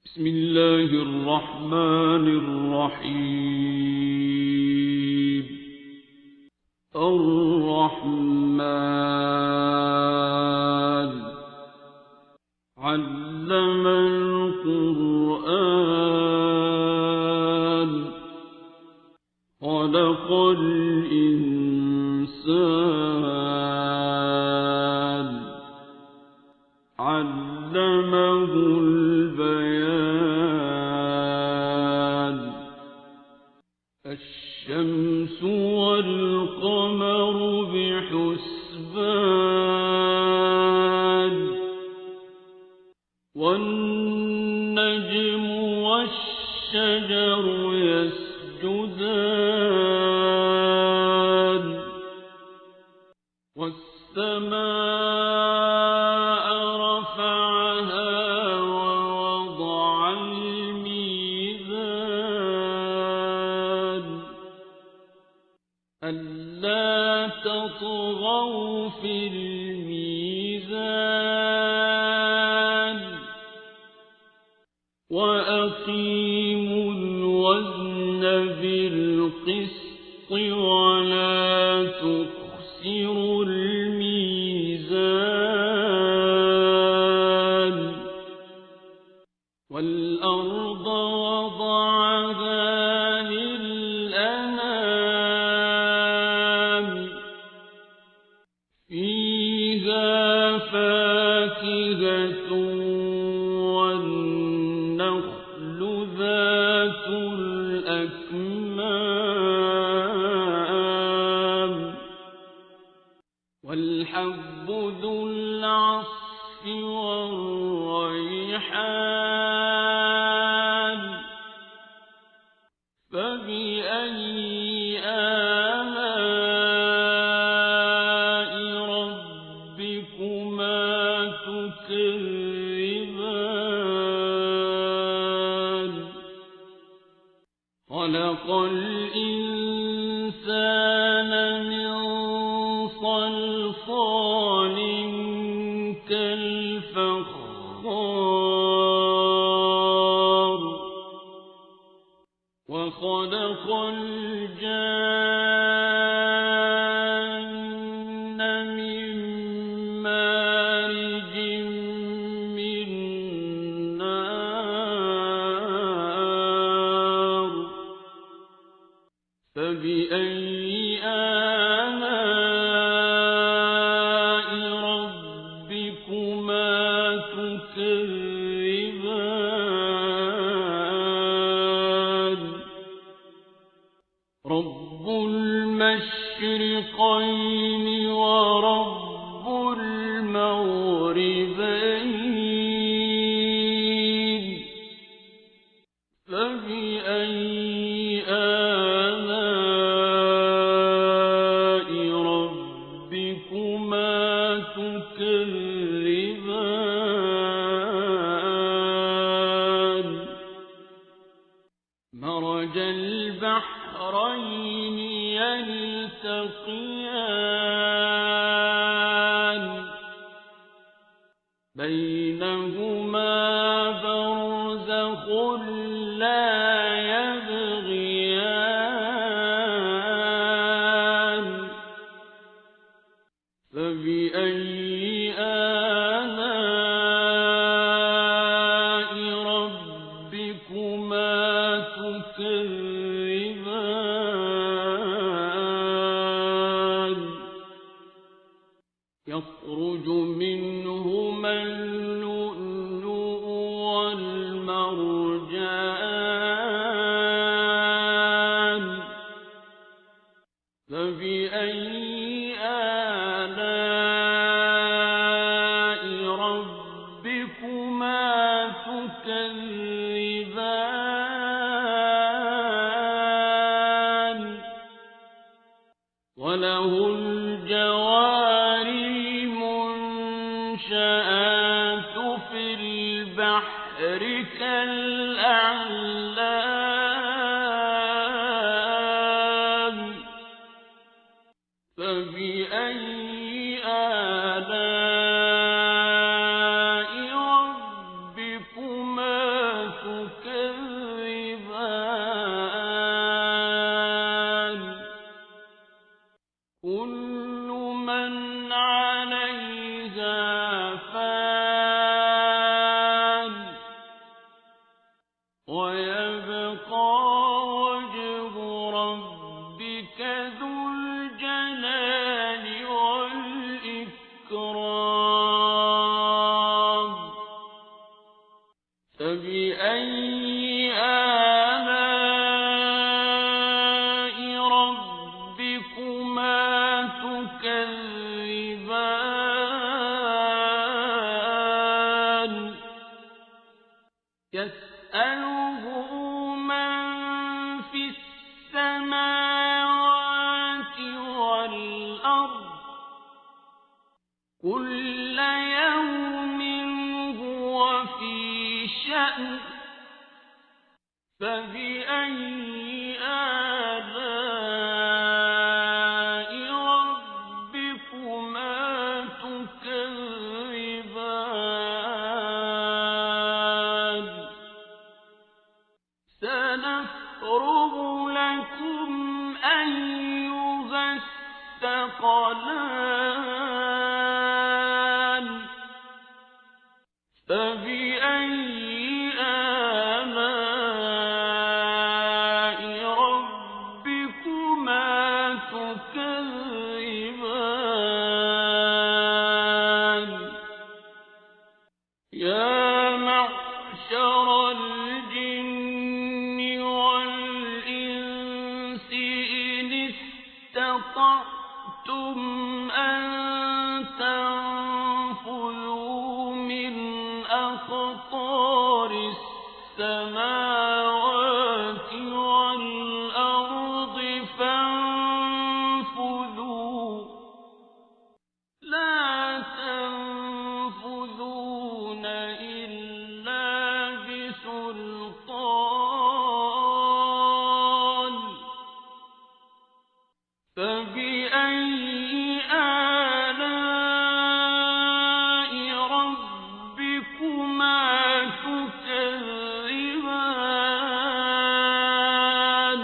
بسم الله الرحمن الرحيم. الرحمن علم القرآن خلق الإنسان علمه البيان. الشمس والقمر بحسبان والنجم والشجر يسجدان والسماء رفعها ووضع الميزان ألا تطغوا في الميزان وأقيموا الوزن بالقسط ولا تخسروا الميزان. والأرض وضعها للأنام فيها فاكهة والنخل ذات الأكمام والحب ذو العصف والريحان فبأي آلاء ربكما تكذبان. خلق الإنسان من صلصال كالفخار وخلق الجان من مارج من نار فبأي آلاء ربكما تكذبان. رب المشرقين ورب المغربين فبأي آلاء ربكما تكذبان. مرج البحرين يلتقيان بينهما برزخ لا يبغيان فبأي آلاء ربكما تكذبان. يخرج منهما اللؤلؤ والمرجان فبأي آلاء ربكما تكذبان. وله الجوار المنشآت في البحر كالأعلام فبأي آلاء ربكما ويبقى وجه ربك ذو الجلال والإكرام فبأي آلاء ربكما تكذبان يسأله من في السماوات والأرض كل يوم هو في شأن فبأي آلاء ربكما تكذبان سنفرغ لكم أيها الثقلان فبأي آلاء ربكما تكذبان يا معشر الجن والإنس إن استطعتم أن تنفذوا من أقطار السماوات والأرض فانفذوا لا تنفذون إلا بسلطان فبأي آلاء ربكما تكذبان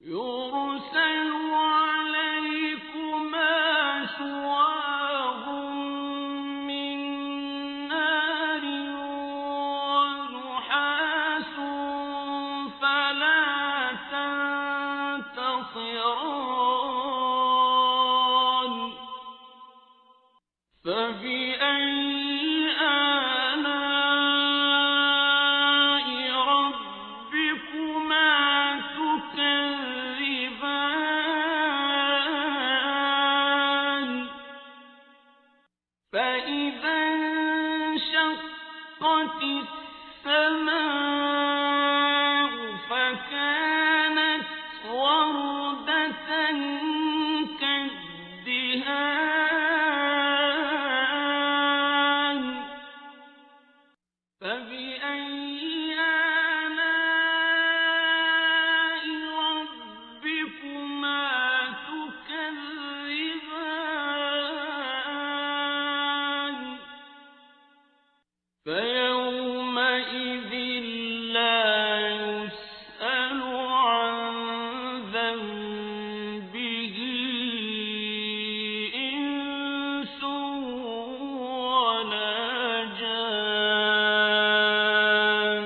يرسل عليكما شواظ من نار ونحاس فلا تنتصران فبأي آلاء ربكما تكذبان فإذا انشقت السماء فكانت وردة كالدهان فبأي آلاء ربكما تكذبان فيومئذ لا يسأل عن ذنبه إنس ولا جان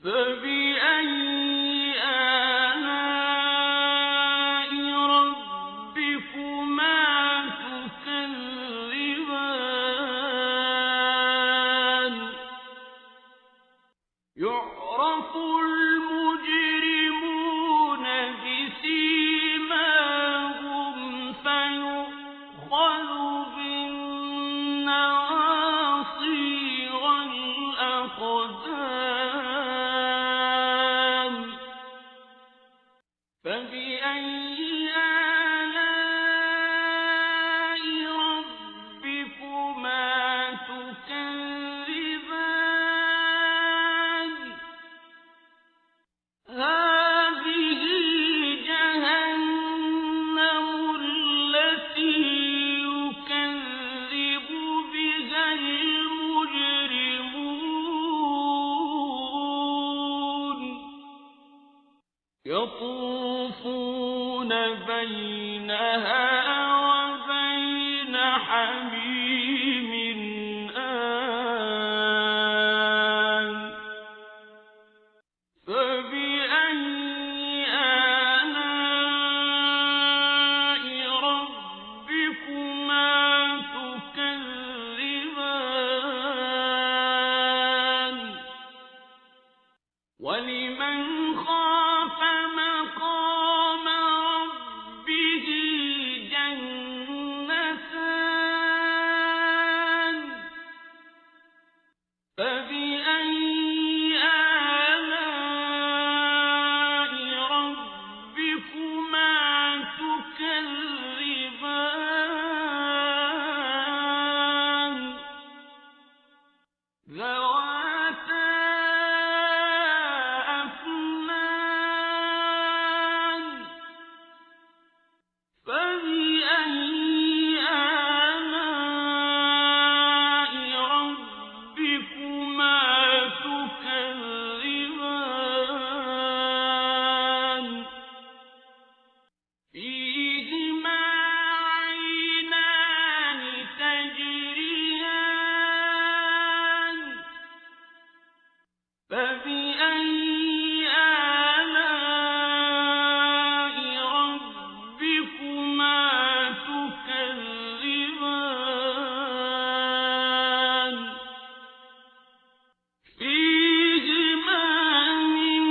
فبأي آلاء ربكما تكذبان يعرف المجرمون بسيماهم فيؤخذ بالنواصي والأقدام فبأي آلاء ربكما تكذبان هذه جهنم التي يكذب بها المجرمون يطوفون بينها وبين حميم آن وَلِمَنْ خَافَ مَقَامَ رَبِّهِ جَنَّتَانِ فَبِأَيِّ آلَاءِ رَبِّكُمَا تُكَذِّبَانِ ذَوَاتَا أَفْنَانٍ فَبِأَيِّ آلَاءِ رَبِّكُمَا تُكَذِّبَانِ فِيهِمَا عَيْنَانِ تَجْرِيَانِ فَبِأَيِّ آلَاءِ رَبِّكُمَا تُكَذِّبَانِ فِيهِمَا مِن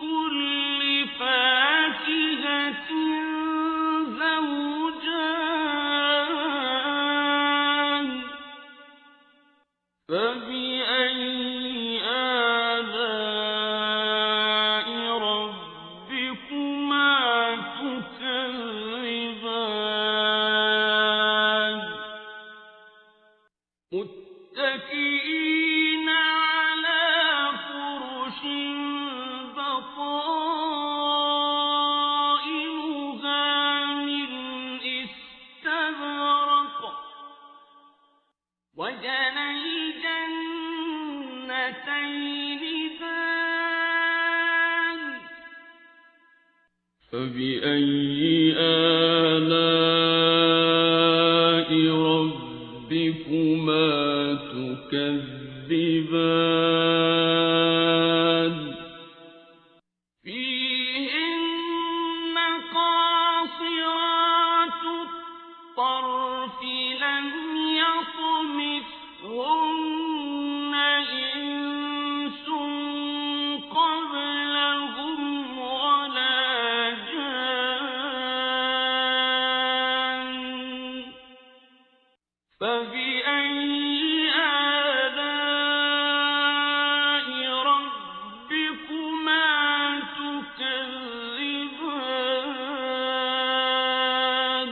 كُلِّ فَاكِهَةٍ زَوْجَانِ فَبِأَيِّ آلَاءِ رَبِّكُمَا تُكَذِّبَانِ مُتَّكِئِينَ عَلَى فُرُشٍ بَطَائِنُهَا مِنْ إِسْتَبْرَقٍ وَجَنَى الْجَنَّتَيْنِ دَانٍ فَبِأَيِّ آلَاءِ رَبِّكُمَا تُكَذِّبَانِ فِيهِنَّ قَاصِرَاتُ الطَّرْفِ لَمْ يَطْمِثْهُنَّ إِنسٌ قَبْلَهُمْ وَلَا جَانٌّ فَبِأَيِّ آلَاءِ رَبِّكُمَا تُكَذِّبَانِ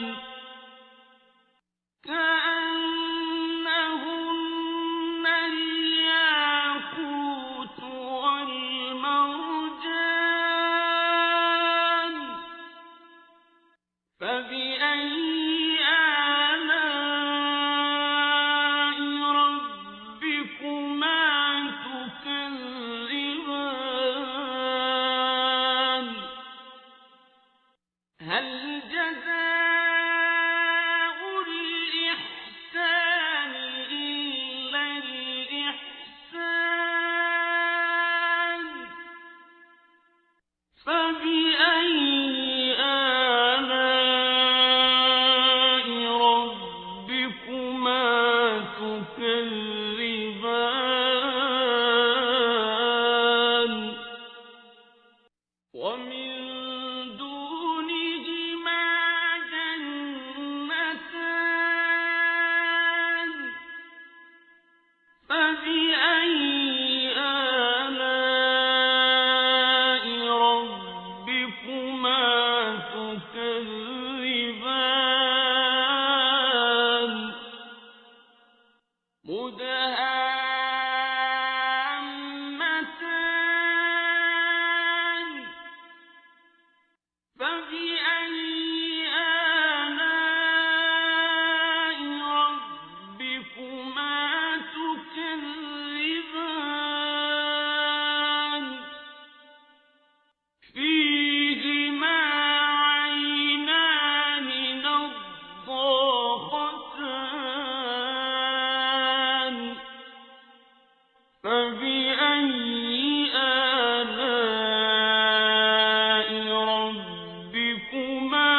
كَأَنَّهُنَّ الْيَاقُوتُ وَالْمَرْجَانُ فَبِأَيِّ آلَاءِ رَبِّكُمَا تُكَذِّبَانِ هَلْ جَزَاءُ الْإِحْسَانِ إِلَّا الْإِحْسَانُ فَبِأَيِّ آلَاءِ رَبِّكُمَا تُكَذِّبَانِ وَمِن دُونِهِمَا جَنَّتَانِ فَبِأَيِّ آلَاءِ رَبِّكُمَا تُكَذِّبَانِ مُدْهَامَّتَانِ فَبِأَيِّ آلَاءِ رَبِّكُمَا تُكَذِّبَانِ فِيهِمَا عَيْنَانِ نَضَّاخَتَانِ فَبِأَيِّ آلَاءِ رَبِّكُمَا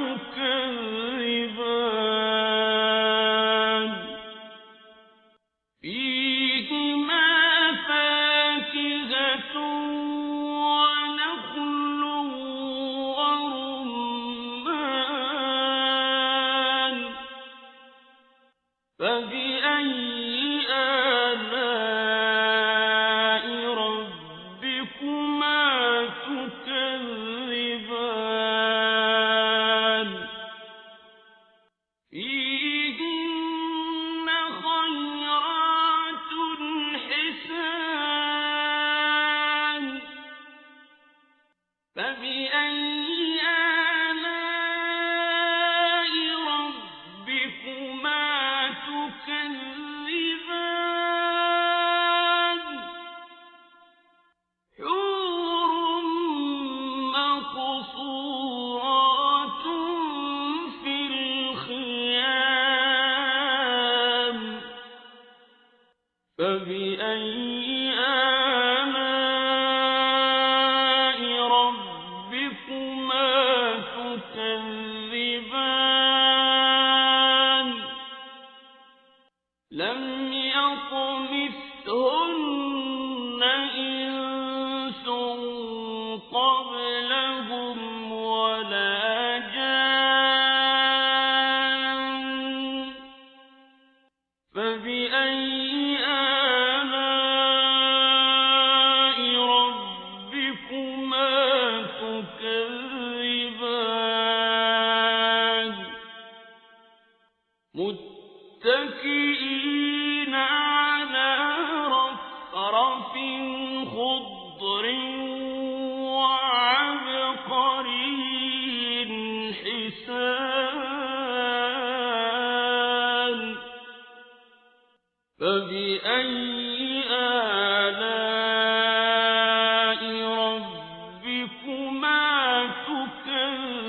تُكَذِّبَانِ فِيهِمَا فَاكِهَةٌ فبأي آلاء ربكما تكذبان لم يطمثهن إنس قبلهم ولا جان فبأي آلاء ربكما تكذبان متكئين على رفرف خضر وعبقري حسان فبأي آلاء ربكما تكذبان